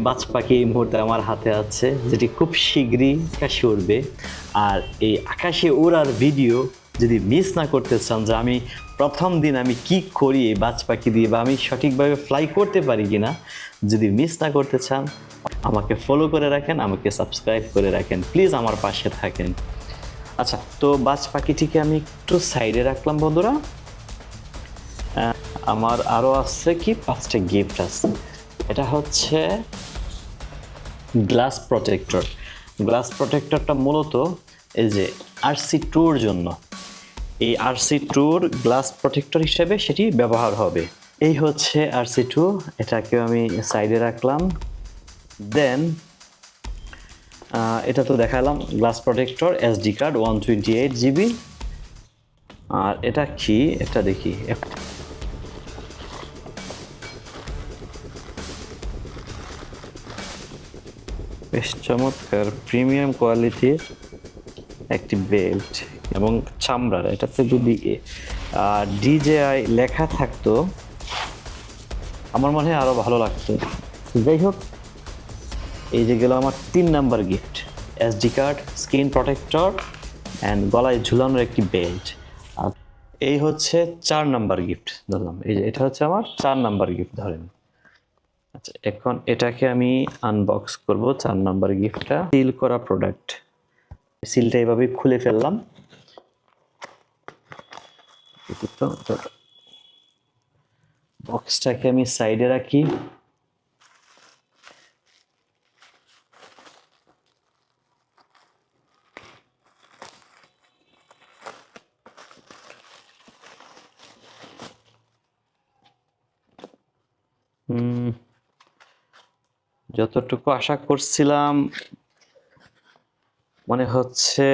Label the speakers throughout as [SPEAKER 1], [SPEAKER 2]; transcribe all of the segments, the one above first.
[SPEAKER 1] বাজ পাখি এই মুহূর্তে আমার হাতে আছে, যেটি খুব শীঘ্রই আকাশে উড়বে। আর এই আকাশে ওড়ার ভিডিও যদি মিস না করতে চান, যে আমি প্রথম দিন আমি কি করি এই বাজ পাখি দিয়ে, বা আমি সঠিকভাবে ফ্লাই করতে পারি কিনা, যদি মিস না করতে চান, আমাকে ফলো করে রাখেন, আমাকে সাবস্ক্রাইব করে রাখেন, প্লিজ আমার পাশে থাকেন। আচ্ছা, তো বাজ পাখিটিকে আমি একটু সাইডে রাখলাম বন্ধুরা। আমার আরও আছে কি 5টা গিফট আছে। এটা হচ্ছে গ্লাস প্রোটেক্টর। গ্লাস প্রোটেক্টরটা মূলত এই যে RC2-র জন্য, এই RC2-র গ্লাস প্রোটেক্টর হিসেবে সেটি ব্যবহার হবে। এই হচ্ছে RC2, এটাকে আমি সাইডে রাখলাম। দেন এটা তো দেখালাম, glass protector, SD card 128 GB। আর এটা কি, এটা দেখি। বেশ চমৎকার প্রিমিয়াম কোয়ালিটির একটি বেল্ট এবং চামড়ার। এটাতে যদি DJI লেখা থাকতো আমার মনে হয় আরও ভালো লাগতো। যাই হোক, এই যে গেল আমার 3 number gift, SD card, screen protector and গলায় ঝুলানোর একটি বেল্ট। আর এই হচ্ছে 4 নাম্বার গিফট ধরলাম। এই যে এটা হচ্ছে আমার 4 নাম্বার গিফট ধরেন। আচ্ছা, এখন এটাকে আমি আনবক্স করব। 4 নাম্বার গিফটটা সিল করা প্রোডাক্ট। সিলটা এভাবে খুলে ফেললাম। বক্সটাকে আমি সাইডে রাখি। যতটুকু আশা করছিলাম মনে হচ্ছে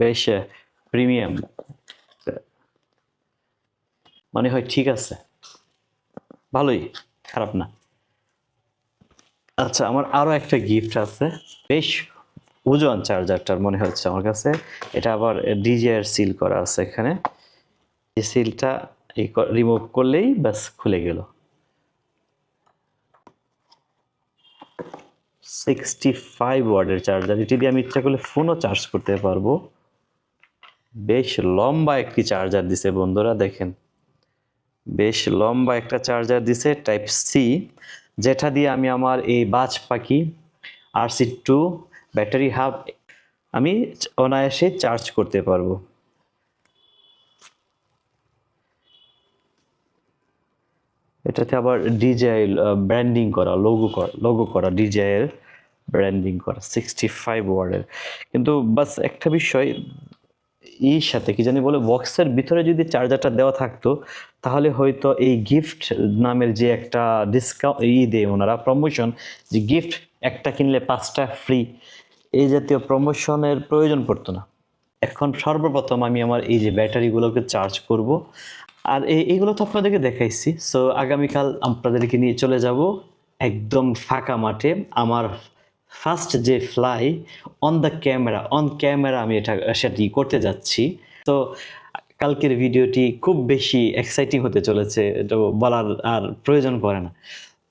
[SPEAKER 1] বেশ প্রিমিয়াম, মনে হয় ঠিক আছে, ভালোই, খারাপ না। আচ্ছা, আমার আরো একটা গিফট আছে। বেশ ওজন চার্জারটার মনে হচ্ছে আমার কাছে। এটা আবার DJI এর সিল করা আছে এখানে। এই সিলটা রিমুভ করলেই ব্যাস খুলে গেল। 65 ওয়াটের চার্জার। এটি দিয়ে আমি ইচ্ছা করলে ফোনও চার্জ করতে পারবো। বেশ লম্বা একটি চার্জার দিছে বন্ধুরা, দেখেন বেশ লম্বা একটা চার্জার দিছে টাইপ সি, যেটা দিয়ে আমি আমার এই বাজ পাখি RC2 ব্যাটারি হাব আমি অনায়াসে চার্জ করতে পারবো। এটাতে আবার DJI ব্র্যান্ডিং করা, লোগো করা, DJI এর ব্র্যান্ডিং করা, 65 ওয়াটের। কিন্তু বাস একটা বিষয়, এই সাথে কি জানি বলে, বক্সের ভিতরে যদি চার্জারটা দেওয়া থাকতো তাহলে হয়তো এই গিফট নামের যে একটা ডিসকাউন্ট দেয় ওনারা, প্রমোশন, যে গিফট একটা কিনলে 5টা ফ্রি, এই জাতীয় প্রমোশনের প্রয়োজন পড়তো না। এখন সর্বপ্রথম আমি আমার এই যে ব্যাটারিগুলোকে চার্জ করব। আর এইগুলো তো আপনাদেরকে দেখাইছি। সো আগামীকাল আপনাদেরকে নিয়ে চলে যাব একদম ফাঁকা মাঠে। আমার ফার্স্ট যে ফ্লাই অন ক্যামেরা আমি সেটি করতে যাচ্ছি। তো কালকের ভিডিওটি খুব বেশি এক্সাইটিং হতে চলেছে, এটা বলার আর প্রয়োজন পড়ে না।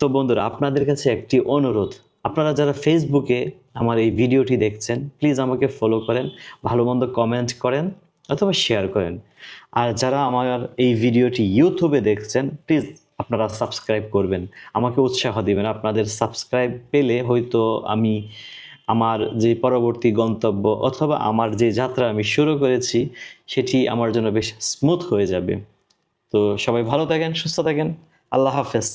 [SPEAKER 1] তো বন্ধুরা, আপনাদের কাছে একটি অনুরোধ, আপনারা যারা ফেসবুকে আমার এই ভিডিওটি দেখছেন, প্লিজ আমাকে ফলো করেন, ভালো মন্দ কমেন্ট করেন অথবা শেয়ার করেন। আর যারা আমার এই ভিডিওটি ইউটিউবে দেখছেন, প্লিজ আপনারা সাবস্ক্রাইব করবেন, আমাকে উৎসাহ দিবেন। আপনাদের সাবস্ক্রাইব পেলে হয়তো আমি আমার যে পরবর্তী গন্তব্য অথবা আমার যে যাত্রা আমি শুরু করেছি সেটি আমার জন্য বেশ স্মুথ হয়ে যাবে। তো সবাই ভালো থাকেন, সুস্থ থাকেন, আল্লাহ হাফেজ।